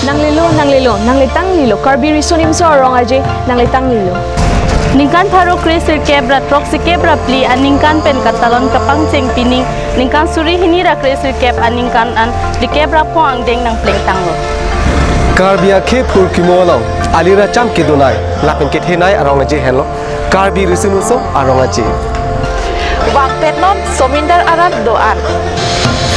Nanglilo, nanglitang lilo, karbi risonim so orong aje, nanglitang lilo. Ningkan tharo krisir kebra trok si kebra pli aningkan pen katalon kapang ceng pining ningkan suri hinira krisir keb aningkan an di kebra po ang deng nang pleng tanglo. Karbia ke pur kimolo alira cham ke donai lapen ke thenai arong aje hello karbi risinuso arong aje. Wang petnon somindar arat doan.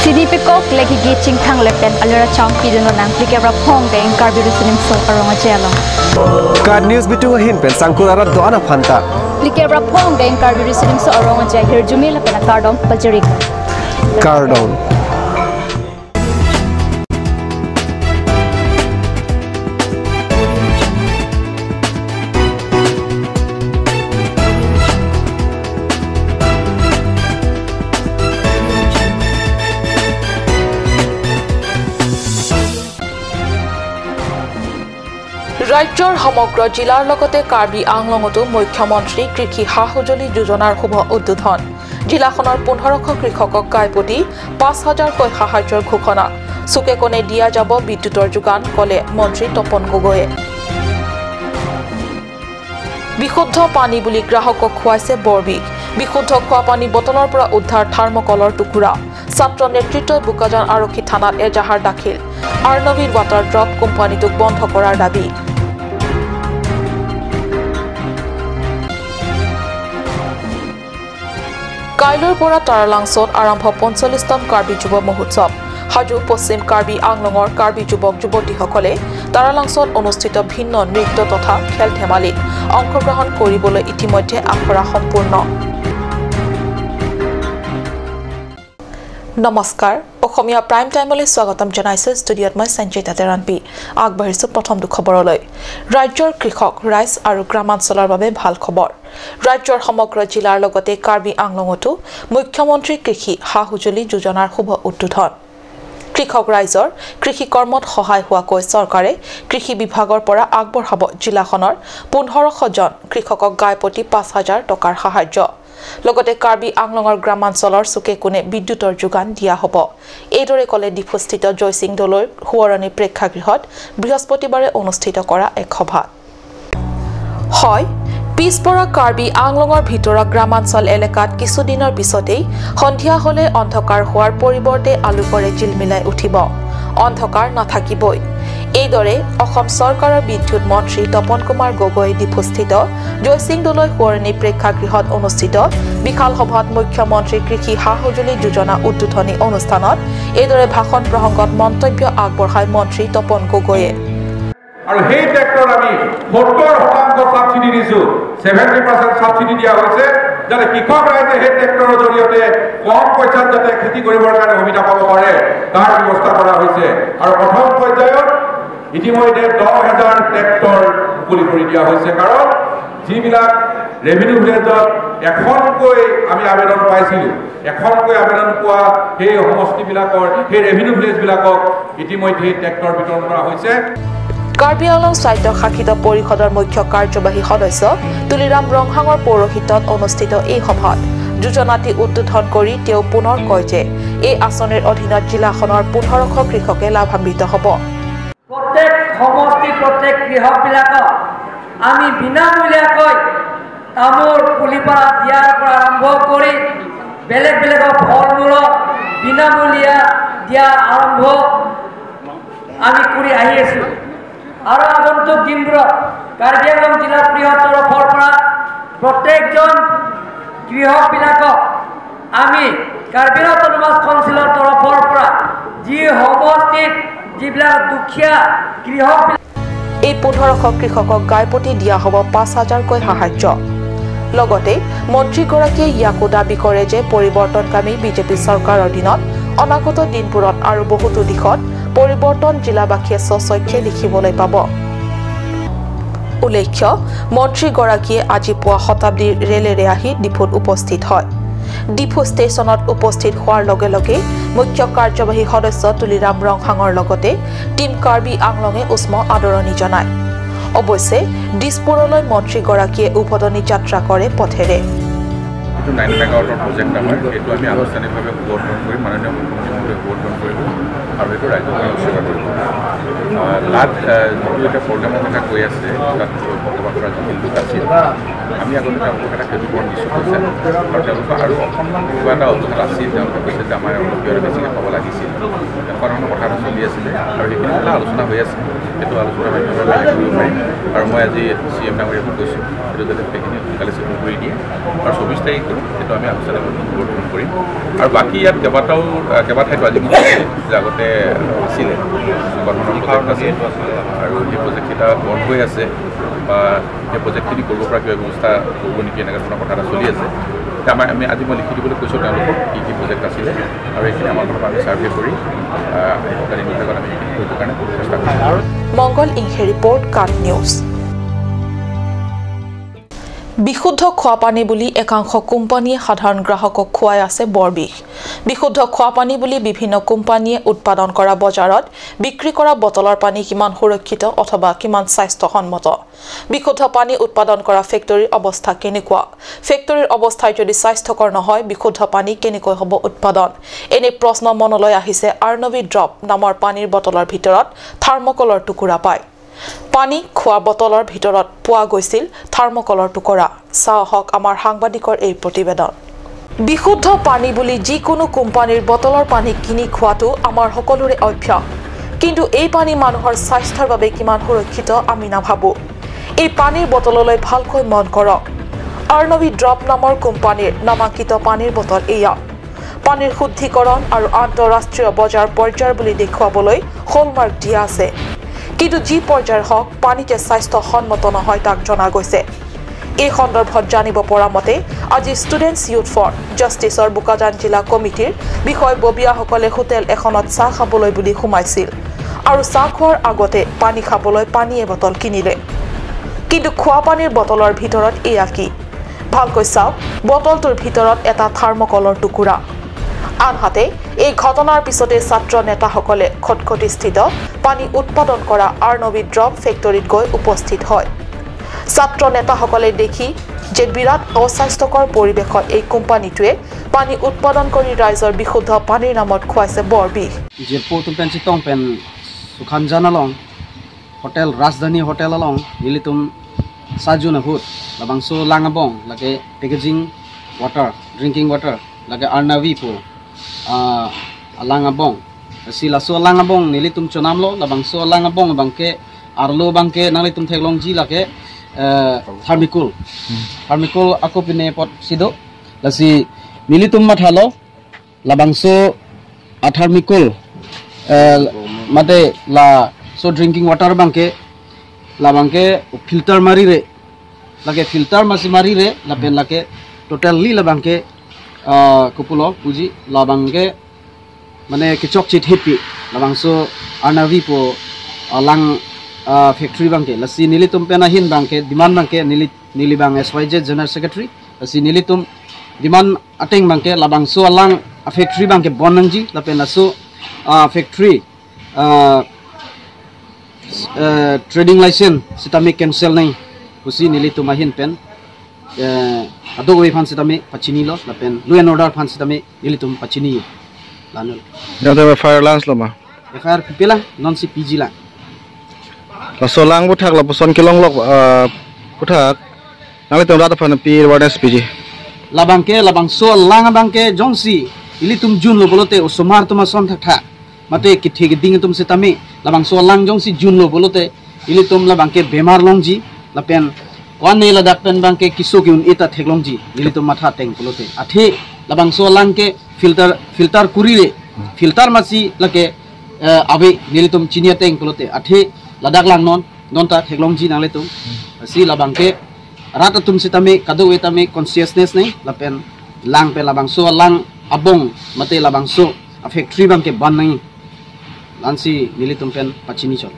Sidi pekok lagi gicing thang lepen alira cham pi dono nang pli kebra pong deng karbi risonim so orong aje lo. Card news bitu hin pen sangkur arat doana phanta. Likebra pong deng karbi risonim so orong aje hir jumila pen cardom pajeri. Cardon. ৰাজ্যৰ সমগ্ৰ জিলাৰ লগতে কাৰ্বি আংলঙতো মুখ্যমন্ত্ৰী কৃষি সা-সঁজুলি যোজনাৰ শুভ উদ্বোধন জিলাখনৰ 1500 কৃষকক গাইপতি 5000কৈ সাহায্যৰ ঘোষণা চুকে কোণে দিয়া যাব বিদ্যুতৰ যোগান কলে মন্ত্ৰী তপন গগৈয়ে বিশুদ্ধ পানী বুলি গ্ৰাহকক খুৱাইছে বৰবিক বিশুদ্ধ খোৱা পানী বটলৰ পৰা উদ্ধাৰ থাৰ্মকলৰ টুকুৰা ছাত্ৰ নেতৃত্বই বুকাজান আৰক্ষী থানাত এজাহাৰ দাখিল আৰ্ণৱীৰ ৱাটাৰ ড্ৰপ কোম্পানীটোক বন্ধ কৰাৰ দাবী কাইলৈৰ পৰা তাৰালাংছত আৰম্ভ 45তম কাৰ্বি যুৱ মহোৎসৱ হাজু পশ্চিম কাৰ্বি আংলঙৰ কাৰ্বি যুৱক যুৱতীসকলে তাৰালাংছত অনুষ্ঠিত ভিন্ন নৃত্য তথা খেল ধেমালিত অংশগ্ৰহণ কৰিবলৈ ইতিমধ্যে আখৰা সম্পূৰ্ণ নমস্কাৰ অসমীয়া প্ৰাইম টাইমলৈ স্বাগতম জনাইছো ষ্টুডিঅত মই সঞ্জিতা তেৰানপি আগবাঢ়িছো প্ৰথম খবৰলৈ ৰাজ্যৰ কৃষক ৰাইজ আৰু গ্ৰামাঞ্চলৰ বাবে ভাল খবৰ ৰাজ্যৰ সমগ্ৰ জিলাৰ লগতে কাৰ্বি আংলঙতো মুখ্যমন্ত্ৰী কৃষি সা-সঁজুলি যোজনাৰ শুভ উদ্বোধন কৃষক ৰাইজৰ কৃষি কৰ্মত সহায় হোৱাকৈ চৰকাৰে কৃষি বিভাগৰ পৰা আগবঢ়াব জিলাখনৰ 1500 জন কৃষকক গাইপতি 5000 টকাৰ সাহায্য লগতে কাৰ্বি আংলঙৰ গ্ৰামাঞ্চলৰ চুকে কোণে বিদ্যুতৰ যোগান দিয়া হ'ব এইদৰে কলে ডিফুস্থিত জয়সিং দলৈৰ হুৱৰণী প্ৰেক্ষাগৃহত বৃহস্পতিবাৰে অনুষ্ঠিত কৰা এক সভা হয় পিছপৰা কাৰ্বি আংলঙৰ ভিতৰৰ গ্ৰামাঞ্চল এলেকাত কিছুদিনৰ পিছতেই সন্ধিয়া হলে অন্ধকাৰ হোৱাৰ পৰিৱৰ্তে আলোকৰে জিলমিলাই উঠিব অন্ধকাৰ নাথাকিবই এইদৰে অসম চৰকাৰৰ বিদ্যুৎ মন্ত্ৰী তপন কুমাৰ গগৈ ডিফুস্থিত জয়সিং দলৈ হুৱৰণী প্ৰেক্ষাগৃহত অনুষ্ঠিত বিশাল সভাত মুখ্যমন্ত্ৰী কৃষি সা-সঁজুলি যোজনা উদ্বোধনী অনুষ্ঠানত এইদৰে ভাষণ প্ৰসংগত মন্তব্য আগবঢ়াই মন্ত্ৰী তপন গগৈয়ে আৰু সেই ট্ৰেক্টৰ আমি 70% সাবসিডি দিছো 70% সাবসিডি দিয়া হৈছে যাতে কৃষক ৰাইজে সেই ট্ৰেক্টৰৰ জৰিয়তে কম পইচাত যাতে খেতি কৰিবৰ কাৰণে সুবিধা পাব পাৰে তাৰ ব্যৱস্থা কৰা হৈছে আৰু প্ৰথম পৰ্যায়ত ইতিমধ্যে 10000 ট্ৰেক্টৰ মুকলি কৰি দিয়া হৈছে কাৰণ যিবিলাক ৰেভিনিউ ভিলেজত এখনকৈ আমি আবেদন পাইছিলোঁ এখনকৈ আবেদন পোৱা সেই সমষ্টিবিলাকৰ সেই ৰেভিনিউ ভিলেজবিলাকক ইতিমধ্যে ট্ৰেক্টৰ বিতৰণ কৰা হৈছে কাৰ্বি আংলং স্বায়ত্তশাসিত পৰিষদৰ মুখ্য কাৰ্যবাহী সদস্য তুলিৰাম ৰংহাঙৰ পৌৰোহিত্যত অনুষ্ঠিত এই সভাত যোজনাটি উদ্বোধন কৰি তেওঁ পুনৰ কয় যে এই আঁচনিৰ অধীনত জিলাখনৰ 1500 কৃষকে লাভান্বিত হ'ব প্ৰত্যেক সমষ্টি প্ৰত্যেক কৃষকবিলাকক আমি বিনামূলীয়াকৈ তামোল পুলিৰ পৰা দিয়াৰ পৰা আৰম্ভ কৰি বেলেগ বেলেগ ফল-মূলৰ বিনামূলীয়া দিয়া আৰম্ভ আমি কৰি আহি আছোঁ আৰু আগন্তুক দিনবোৰত কাৰ্বি আংলং জিলা পৰিষদৰ তৰফৰ পৰা প্ৰত্যেকজন কৃষকবিলাকক আমি কাৰ্বি আংলং অট'নমাছ কাউন্সিলৰ তৰফৰ পৰা যি সমষ্টিত যিবিলাক দুখীয়া কৃষক এই 1500 কৃষকক গাইপতি দিয়া হ'ব 5000কৈ সাহায্য লগতে মন্ত্ৰীগৰাকীয়ে ইয়াকো দাবী কৰে যে পৰিৱৰ্তনকামী বিজেপি চৰকাৰৰ দিনত অনাগত দিনবোৰত আৰু বহুতো দিশত পৰিৱৰ্তন জিলাবাসীয়ে স্বচক্ষে দেখিবলৈ পাব উল্লেখ্য মন্ত্ৰীগৰাকীয়ে আজি পুৱা শতাব্দীৰ ৰেলেৰে আহি ডিফুত উপস্থিত হয় ডিফু ষ্টেচনত উপস্থিত হোৱাৰ লগে লগে মুখ্য কাৰ্যবাহী সদস্য তুলিৰাম ৰংহাঙৰ লগতে টিম কাৰ্বি আংলঙে উষ্ম আদৰণি জনায় অৱশ্যে দিছপুৰলৈ মন্ত্ৰীগৰাকীয়ে উভতনি যাত্ৰা কৰে পথেৰে এইটো 9 মেগাৱাটৰ প্ৰজেক্ট আমাৰ এইটো আমি আনুষ্ঠানিকভাৱে উদ্বোধন কৰি মাননীয় মুখ্যমন্ত্ৰীয়ে উদ্বোধন কৰিব আৰু এইটো ৰাজ্যখনৰ সেৱা কৰিব তাত যিটো এটা প্ৰব্লেমৰ কথা কৈ আছে তাত বসবাস কৰা যিখিনি লোক আছিল আমি আগতে তেওঁলোকক এটা ক্ষতিপূৰণ দিছোঁ কৈছে আৰু তেওঁলোকৰ আৰু অকণমান কিবা এটা অজুহাত আছিল তেওঁলোকে কৈছে যে আমাৰ অলপ কিবা বেছিকৈ পাব লাগিছিল এনেকুৱা ধৰণৰ কথা এটা চলি আছিলে আৰু সেইখিনি এটা আলোচনা হৈ আছে সেইটো আলোচনাৰ মাধ্যমেৰে বেলেগ কৰিব পাৰিম আৰু মই আজি CM ডাঙৰীয়াকো কৈছোঁ সেইটো যাতে সেইখিনি সোনকালে চেটল কৰি দিয়ে আৰু 24 তাৰিখে সেইটো আমি আলোচনা গঠন কৰিম আৰু বাকী ইয়াত কেইবাঠাইতো আজি মোক যে আগতে আছিলে প্ৰজেক্ট আছিল আৰু সেই প্ৰজেক্টকেইটা বন্ধ হৈ আছে বা সেই প্ৰজেক্টখিনি কৰিব পৰা কিবা ব্যৱস্থা কৰিব নেকি এনেকুৱা ধৰণৰ কথা এটা চলি আছে আমি আজি মই লিখি দিবলৈ কৈছোঁ তেওঁলোকক কি প্ৰজেক্ট আছিলে আৰু এইখিনি আমাৰ ফালৰ পৰা আমি ছাৰ্ভে কৰি আহিবকালী নিৰ্দেশত আমি এইখিনি কৰিবৰ কাৰণে চেষ্টা কৰিছোঁ। মংগল ইংহে ৰিপৰ্ট কাট নিউজ। বিশুদ্ধ খোৱা পানী বুলি একাংশ কোম্পানীয়ে সাধাৰণ গ্ৰাহকক খুৱাই আছে বৰ বিষ। বিশুদ্ধ খোৱা পানী বুলি বিভিন্ন কোম্পানীয়ে উৎপাদন কৰা বজাৰত বিক্ৰী কৰা বটলৰ পানী কিমান সুৰক্ষিত অথবা কিমান স্বাস্থ্যসন্মত? বিশুদ্ধ পানী উৎপাদন কৰা ফেক্টৰীৰ অৱস্থা কেনেকুৱা? ফেক্টৰীৰ অৱস্থাই যদি স্বাস্থ্যকৰ নহয় বিশুদ্ধ পানী কেনেকৈ হ'ব উৎপাদন? এনে প্ৰশ্ন মনলৈ আহিছে আৰ্ণৱী ড্ৰপ নামৰ পানীৰ বটলৰ ভিতৰত থাৰ্মকলৰ টুকুৰা পায়। পানী খোৱা বটলৰ ভিতৰত পোৱা গৈছিল থাৰ্মকলৰ টুকুৰা। চাওক আমাৰ সাংবাদিকৰ এই প্ৰতিবেদন। বিশুদ্ধ পানী বুলি যিকোনো কোম্পানীৰ বটলৰ পানী কিনি খোৱাটো আমাৰ সকলোৰে অভ্যাস। কিন্তু এই পানী মানুহৰ স্বাস্থ্যৰ বাবে কিমান সুৰক্ষিত আমি নাভাবোঁ। এই পানীৰ বটললৈ ভালকৈ মন কৰক। আৰ্ণৱী ড্ৰপ নামৰ কোম্পানীৰ নামাঙ্কিত পানীৰ বটল এয়া। পানীৰ শুদ্ধিকৰণ আৰু আন্তঃৰাষ্ট্ৰীয় বজাৰ পৰ্যায়ৰ বুলি দেখুৱাবলৈ হলমাৰ্ক দিয়া আছে। কিন্তু যি পৰ্যায়ৰ হওক পানীতে স্বাস্থ্যসন্মত নহয় তাক জনা গৈছে। এই সন্দৰ্ভত জানিব পৰা মতে আজি ষ্টুডেণ্টছ ইউথ ফৰ জাষ্টিছৰ বোকাজান জিলা কমিটিৰ বিষয়ববীয়াসকলে হোটেল এখনত চাহ খাবলৈ বুলি সোমাইছিল আৰু চাহ খোৱাৰ আগতে পানী খাবলৈ পানীয়ে বটল কিনিলে। কিন্তু খোৱা পানীৰ বটলৰ ভিতৰত এয়া কি? ভালকৈ চাওক, বটলটোৰ ভিতৰত এটা থাৰ্মকলৰ টুকুৰা। আনহাতে এই ঘটনাৰ পিছতে ছাত্ৰ নেতাসকলে খটখটিস্থিত পানী উৎপাদন কৰা আৰ্ণৱী ড্ৰপ ফেক্টৰীত গৈ উপস্থিত হয়। ছাত্ৰ নেতাসকলে দেখি যে বিৰাট অস্বাস্থ্যকৰ পৰিৱেশত এই কোম্পানীটোৱে পানী উৎপাদন কৰি ৰাইজৰ বিশুদ্ধ পানীৰ নামত খুৱাইছে বৰ বিষ। হোটেল ৰাজধানী hotel along nilitum sajuna hut labangso langabong lage packaging water drinking water lage arnavi po langabong silaso langabong nilitum chonamlo labangso langabong bangke arlo bangke nalitum theklongji lage thermicol ako pine pot sido lasi nilitum mathalo labangso athermicol mate la so drinking water bangke labangke filter marire lage filter marire laben lage totally labangke kupulo puji labangke mane kichok chit hipi labangso arnavi po lang factory bangke lasi nilitum penahin bangke demand bangke nilibang SYZ general secretary lasi nilitum demand ateng bangke labangso lang factory bangke bonangji lapen laso factory trading license sitami cancel nai usi nilitum mahin pen ado we fan sitami pachini lo lapen law and order fan sitami nilitum pachini lanul jate fire lance lo ma fire pila non si PG la solang buthak la poson kilong lok buthak nang tum rata fan pi awareness PG labang so lang bangke jongsi ilitum jun lo bolote usomar tuma son thakha mate kithi ding tum sitami labang so lang jong si jun lo bolote ili tum la bangke bemar longji la pen wan ne la dak pen bangke kiso ki un eta theklongji ili tum matha teng bolote athe labang so lang ke filter kurire filter masi lake abe ili tum chinia teng bolote athe ladak lang non ta theklongji nale tum si la bangke rata tum sitami kadu etami consciousness nei la pen lang pe labang so lang abong mate labang so factory bangke ban nai লাঞ্চি নিলিতুম পেন পাচিনি চল।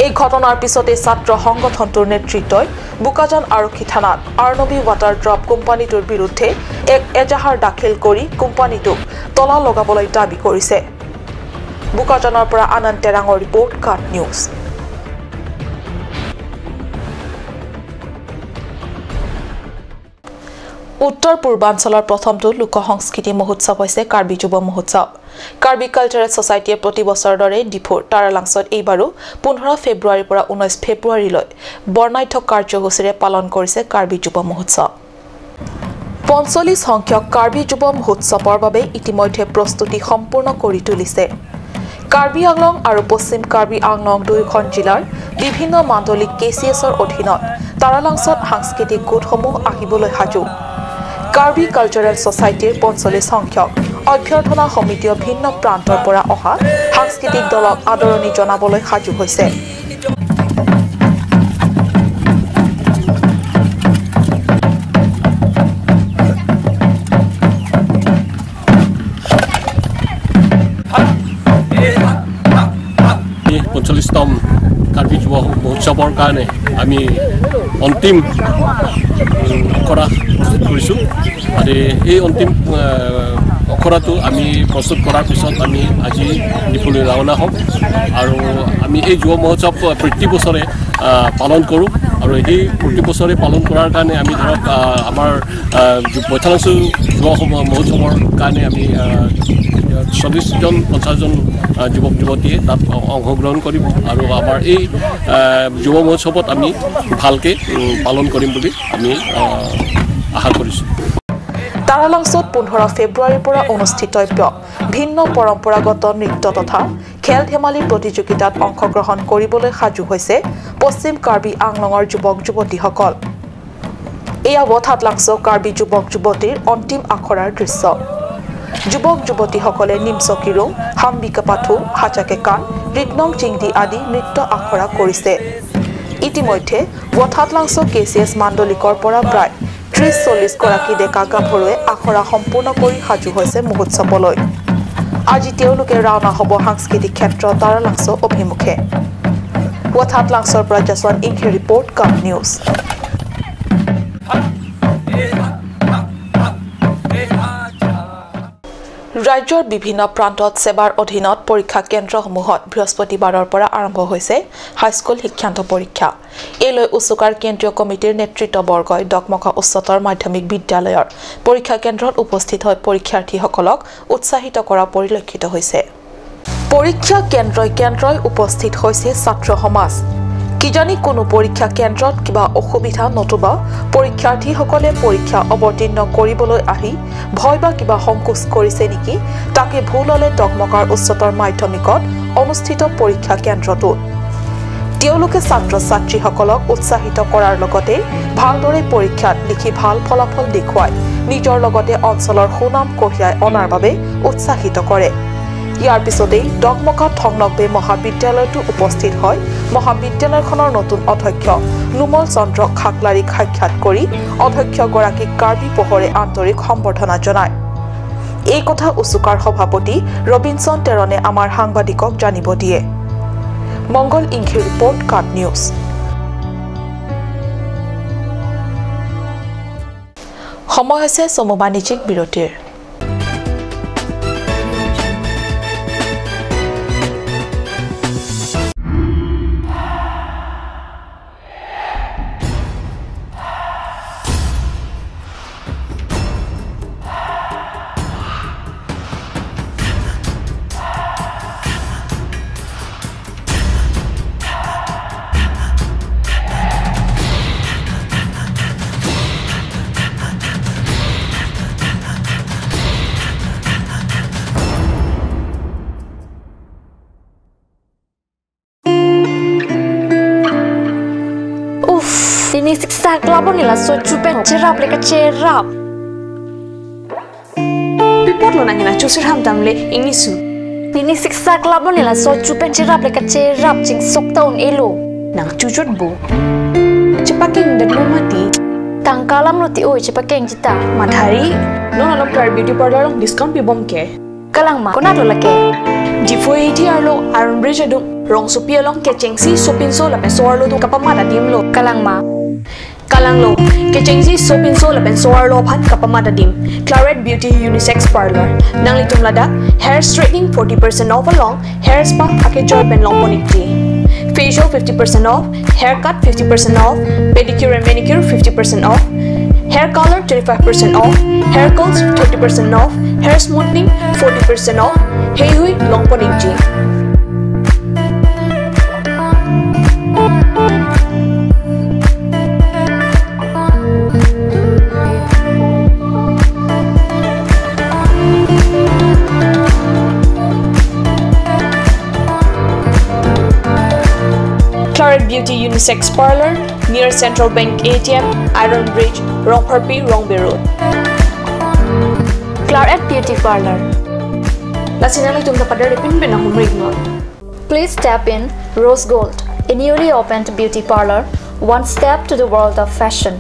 এই ঘটনাৰ পিছতে ছাত্ৰ সংগঠনটোৰ নেতৃত্বই বোকাজান আৰক্ষী থানাত আৰ্ণৱী ৱাটাৰ ড্ৰপ কোম্পানীটোৰ বিৰুদ্ধে এক এজাহাৰ দাখিল কৰি কোম্পানীটোক তলা লগাবলৈ দাবী কৰিছে। বোকাজানৰ পৰা আনন্দ টেৰাঙৰ ৰিপৰ্ট কাট নিউজ। উত্তৰ পূৰ্বাঞ্চলৰ প্ৰথমটো লোক সংস্কৃতি মহোৎসৱ হৈছে কাৰ্বি যুৱ মহোৎসৱ। কাৰ্বি কালচাৰেল সোসাইটিয়ে প্ৰতি বছৰৰ দৰে ডিফুৰ তাৰালাংছত এইবাৰো 15 ফেব্ৰুৱাৰীৰ পৰা 19 ফেব্ৰুৱাৰীলৈ বৰ্ণাঢ্য কাৰ্যসূচীৰে পালন কৰিছে কাৰ্বি যুৱ মহোৎসৱ 45 সংখ্যক কাৰ্বি যুৱ মহোৎসৱৰ বাবে ইতিমধ্যে প্ৰস্তুতি সম্পূৰ্ণ কৰি তুলিছে কাৰ্বি আংলং আৰু পশ্চিম কাৰ্বি আংলং দুয়োখন জিলাৰ বিভিন্ন মাণ্ডলিক কেচিএছৰ অধীনত তাৰালাংছত সাংস্কৃতিক গোটসমূহ আহিবলৈ সাজু কাৰ্বি কালচাৰেল সোসাইটিৰ 45 সংখ্যক অভ্যৰ্থনা সমিতিৰ ভিন্ন প্ৰান্তৰ পৰা অহা সাংস্কৃতিক দলক আদৰণি জনাবলৈ সাজু হৈছে পঞ্চল্লিশতম কাৰ্বি যুৱ মহোৎসৱৰ কাৰণে আমি অন্তিম অখৰা প্ৰস্তুত কৰিছোঁ আৰু এই অন্তিম অখৰাটো আমি প্ৰস্তুত কৰাৰ পিছত আমি আজি ডিফুলৈ ৰাওনা হ'ম আৰু আমি এই যুৱ মহোৎসৱ প্ৰতি বছৰে পালন কৰোঁ আৰু এই প্ৰতি বছৰে পালন কৰাৰ কাৰণে আমি ধৰক আমাৰ 45 যুৱ মহোৎসৱৰ কাৰণে আমি 40জন 50জন যুৱক যুৱতীয়ে তাত অংশগ্ৰহণ কৰিব আৰু আমাৰ এই যুৱ মহোৎসৱত আমি ভালকৈ পালন কৰিম বুলি আমি আশা কৰিছোঁ তাৰালাংছত 15 ফেব্ৰুৱাৰীৰ পৰা অনুষ্ঠিতব্য ভিন্ন পৰম্পৰাগত নৃত্য তথা খেল ধেমালি প্ৰতিযোগিতাত অংশগ্ৰহণ কৰিবলৈ সাজু হৈছে পশ্চিম কাৰ্বি আংলঙৰ যুৱক যুৱতীসকল এয়া বথাতলাংছ কাৰ্বি যুৱক যুৱতীৰ অন্তিম আখৰাৰ দৃশ্য যুৱক যুৱতীসকলে নিমচকিৰোং হাম্বিকা পাথু হাচাকে কান ৰিকনং চিংদি আদি নৃত্য আখৰা কৰিছে ইতিমধ্যে বথাতলাংছ কেচিএছ মাণ্ডলিকৰ পৰা প্ৰায় 30-40 গৰাকী ডেকা গাভৰুৱে আখৰা সম্পূৰ্ণ কৰি সাজু হৈছে মহোৎসৱলৈ আজি তেওঁলোকে ৰাওনা হ'ব সাংস্কৃতিক ক্ষেত্ৰ তাৰালাংছ অভিমুখে বথাতলাংছৰ পৰা জছৱান্ত ইংখে ৰিপৰ্ট কাপ নিউজ ৰাজ্যৰ বিভিন্ন প্ৰান্তত সেৱাৰ অধীনত পৰীক্ষা কেন্দ্ৰসমূহত বৃহস্পতিবাৰৰ পৰা আৰম্ভ হৈছে হাইস্কুল শিক্ষান্ত পৰীক্ষা এলৈ উচ্চকাৰ কেন্দ্ৰীয় কমিটিৰ নেতৃত্ববৰ্গই ডকমকা উচ্চতৰ মাধ্যমিক বিদ্যালয়ৰ পৰীক্ষা কেন্দ্ৰত উপস্থিত হৈ পৰীক্ষাৰ্থীসকলক উৎসাহিত কৰা পৰিলক্ষিত হৈছে পৰীক্ষা কেন্দ্ৰই উপস্থিত হৈছে ছাত্ৰ সমাজ কিজানি কোনো পৰীক্ষা কেন্দ্ৰত কিবা অসুবিধা নতুবা পৰীক্ষাৰ্থীসকলে পৰীক্ষা অৱতীৰ্ণ কৰিবলৈ আহি ভয় বা কিবা সংকোচ কৰিছে নেকি তাকে ভুললে ডকমকাৰ উচ্চতৰ মাধ্যমিকত অনুষ্ঠিত পৰীক্ষা কেন্দ্ৰটোত তেওঁলোকে ছাত্ৰ ছাত্ৰীসকলক উৎসাহিত কৰাৰ লগতে ভালদৰে পৰীক্ষাত লিখি ভাল ফলাফল দেখুৱাই নিজৰ লগতে অঞ্চলৰ সুনাম কঢ়িয়াই অনাৰ বাবে উৎসাহিত কৰে ইয়াৰ পিছতেই ডকমকা থংনকবে মহাবিদ্যালয়টো উপস্থিত হয় মহাবিদ্যালয়খনৰ নতুন অধ্যক্ষ নুমল চন্দ্ৰ খাকলাৰীক সাক্ষাৎ কৰি অধ্যক্ষগৰাকীক কাৰ্বি পোহৰে আন্তৰিক সম্বৰ্ধনা জনায় এই কথা উচ্চকাৰ সভাপতি ৰবিনসন তেৰণে আমাৰ সাংবাদিকক জানিব দিয়ে মংগল ইংখে ৰিপৰ্ট কাট নিউজ সময় হৈছে চমু বাণিজ্যিক বিৰতিৰ Ini siksa kelabon nila so cupen cerap leka cerap. Report lo nanya na cusir ham tamle ini su. Ini siksa kelabon nila so cupen cerap leka cerap cing sok tahun elo. Nang cucut bu. Cepakeng dan lo mati. Tangkalam lo ti oi cepakeng cita. Madhari, lo nalok car beauty parlor long discount pi bom ke. Kalang ma, kona lo lake. Di foi ti arlo aron bridge dong rong supia long ke cengsi sopin so la pensoar lo dong kapamada dim lo. Kalang ma. Kalang lo, kecengsi sopin so la pensoar lo phan kapamada dim. Claret Beauty Unisex Parlor. Nang litum lada, hair straightening 40% off along, hair spa ake joy pen long ponikti. Facial 50% off, haircut 50% off, pedicure and manicure 50% off, Hair color 25% off, hair curls 30% off, hair smoothing 40% off, hey hui longpon inchi. Claret Beauty Unisex Parlor near Central Bank ATM, Iron Bridge, Rongparpi, Rongbe Road. Claret Beauty Parlor. Lasinali tum tapada repin bena humrignor. Please tap in Rose Gold, a newly opened beauty parlor, one step to the world of fashion.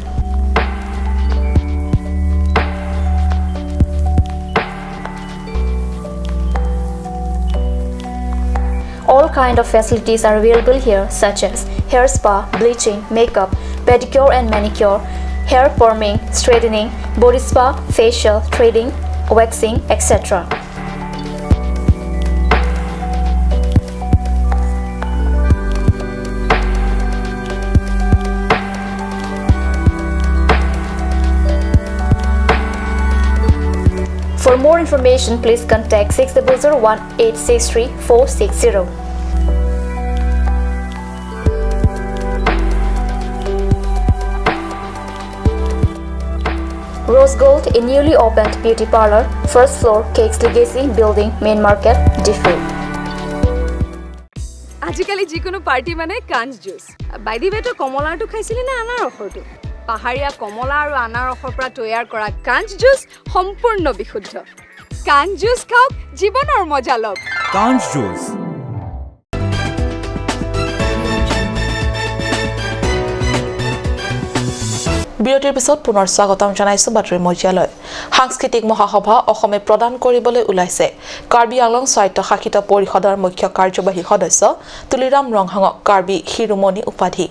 All kind of facilities are available here, such as hair spa, bleaching, makeup, pedicure and manicure, hair perming, straightening, body spa, facial, threading, waxing, etc. For more information, please contact 6001-863-460. Rose Gold, a newly opened beauty parlor, first floor, Cakes Legacy Building, Main Market, Diffu. আজিকালি যিকোনো party মানে কাঞ্জ juice বাইদি বেটো কমলাটো খাইছিলি না আনাৰসটো পাহাৰীয়া কমলা আৰু আনাৰসৰ পৰা তৈয়াৰ কৰা কাঞ্জ জুচ সম্পূৰ্ণ বিশুদ্ধ কাঞ্জ জুচ খাওক জীৱনৰ মজা লওক কাঞ্জ জুচ বিৰতিৰ পিছত পুনৰ স্বাগতম জনাইছো বাতৰি মজিয়ালৈ সাংস্কৃতিক মহাসভা অসমে প্ৰদান কৰিবলৈ ওলাইছে কাৰ্বি আংলং স্বায়ত্তশাসিত পৰিষদৰ মুখ্য কাৰ্যবাহী সদস্য তুলিৰাম ৰংহাঙক কাৰ্বি শিৰোমণি উপাধি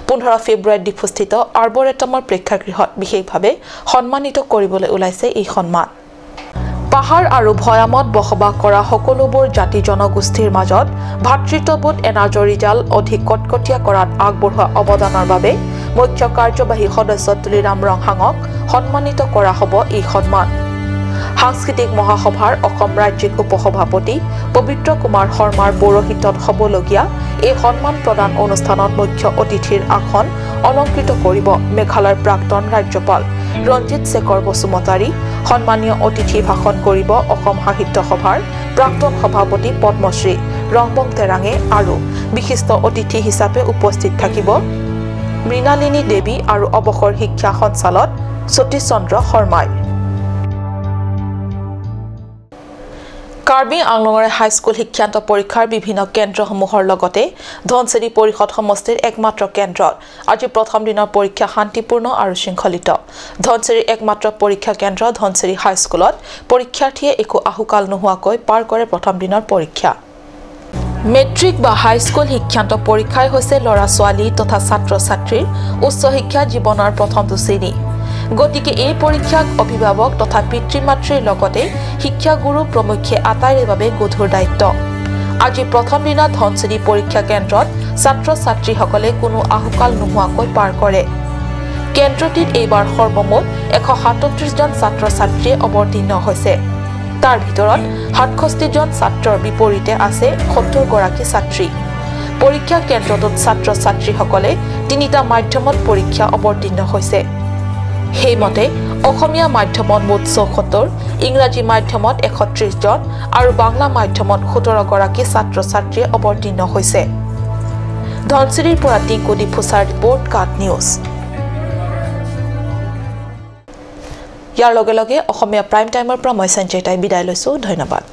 15 ফেব্ৰুৱাৰীত ডিফুস্থিত আৰ্বৰেটমৰ প্ৰেক্ষাগৃহত বিশেষভাৱে সন্মানিত কৰিবলৈ ওলাইছে এই সন্মান পাহাৰ আৰু ভয়ামত বসবাস কৰা সকলোবোৰ জাতি জনগোষ্ঠীৰ মাজত ভাতৃত্ববোধ এনাজৰিজাল অধিক কটকটীয়া কৰাত আগবঢ়োৱা অৱদানৰ বাবে মুখ্য কাৰ্যবাহী সদস্য তুলিৰাম ৰংহাঙক সন্মানিত কৰা হ'ব এই সন্মান সাংস্কৃতিক মহাসভাৰ অসম ৰাজ্যিক উপসভাপতি পবিত্ৰ কুমাৰ শৰ্মাৰ পৌৰোহিত্যত হ'বলগীয়া এই সন্মান প্ৰদান অনুষ্ঠানত মুখ্য অতিথিৰ আসন অলংকৃত কৰিব মেঘালয়ৰ প্ৰাক্তন ৰাজ্যপাল ৰঞ্জিত শেখৰ বসুমতাৰী সন্মানীয় অতিথি ভাষণ কৰিব অসম সাহিত্য সভাৰ প্ৰাক্তন সভাপতি পদ্মশ্ৰী ৰংবং তেৰাঙে আৰু বিশিষ্ট অতিথি হিচাপে উপস্থিত থাকিব মৃণালিনী দেৱী আৰু অৱসৰ শিক্ষা সঞ্চালক সতীশ চন্দ্ৰ শৰ্মাই কাৰ্বি আংলঙৰ হাইস্কুল শিক্ষান্ত পৰীক্ষাৰ বিভিন্ন কেন্দ্ৰসমূহৰ লগতে ধনচিৰি পৰিষদ সমষ্টিৰ একমাত্ৰ কেন্দ্ৰত আজি প্ৰথম দিনৰ পৰীক্ষা শান্তিপূৰ্ণ আৰু শৃংখলিত ধনচিৰিৰ একমাত্ৰ পৰীক্ষা কেন্দ্ৰ ধনচিৰি হাইস্কুলত পৰীক্ষাৰ্থীয়ে একো আহুকাল নোহোৱাকৈ পাৰ কৰে প্ৰথম দিনৰ পৰীক্ষা মেট্ৰিক বা হাইস্কুল শিক্ষান্ত পৰীক্ষাই হৈছে ল'ৰা ছোৱালী তথা ছাত্ৰ ছাত্ৰীৰ উচ্চ শিক্ষা জীৱনৰ প্ৰথমটো শ্ৰেণী গতিকে এই পৰীক্ষাক অভিভাৱক তথা পিতৃ মাতৃৰ লগতে শিক্ষাগুৰু প্ৰমুখ্যে আটাইৰে বাবে গধুৰ দায়িত্ব আজি প্ৰথম দিনা ধনচিৰি পৰীক্ষা কেন্দ্ৰত ছাত্ৰ ছাত্ৰীসকলে কোনো আহুকাল নোহোৱাকৈ পাৰ কৰে কেন্দ্ৰটিত এইবাৰ সৰ্বমুঠ 137 জন ছাত্ৰ ছাত্ৰীয়ে অৱতীৰ্ণ হৈছে তাৰ ভিতৰত 67 জন ছাত্ৰৰ বিপৰীতে আছে 70 গৰাকী ছাত্ৰী পৰীক্ষা কেন্দ্ৰটোত ছাত্ৰ ছাত্ৰীসকলে তিনিটা মাধ্যমত পৰীক্ষা অৱতীৰ্ণ হৈছে হেইমতে অসমীয়া মাধ্যমত মুঠ 74 ইংৰাজী মাধ্যমত 31 জন আৰু বাংলা মাধ্যমত 17 গৰাকী ছাত্ৰ ছাত্ৰীয়ে অৱতীৰ্ণ হৈছে ধনচিৰিৰ পৰা টিংকুদি ফুসাৰ ৰিপৰ্ট কাট নিউজ ইয়াৰ লগে লগে অসমীয়া প্ৰাইম টাইমৰ পৰা মই সঞ্জয় তাই বিদায় লৈছো ধন্যবাদ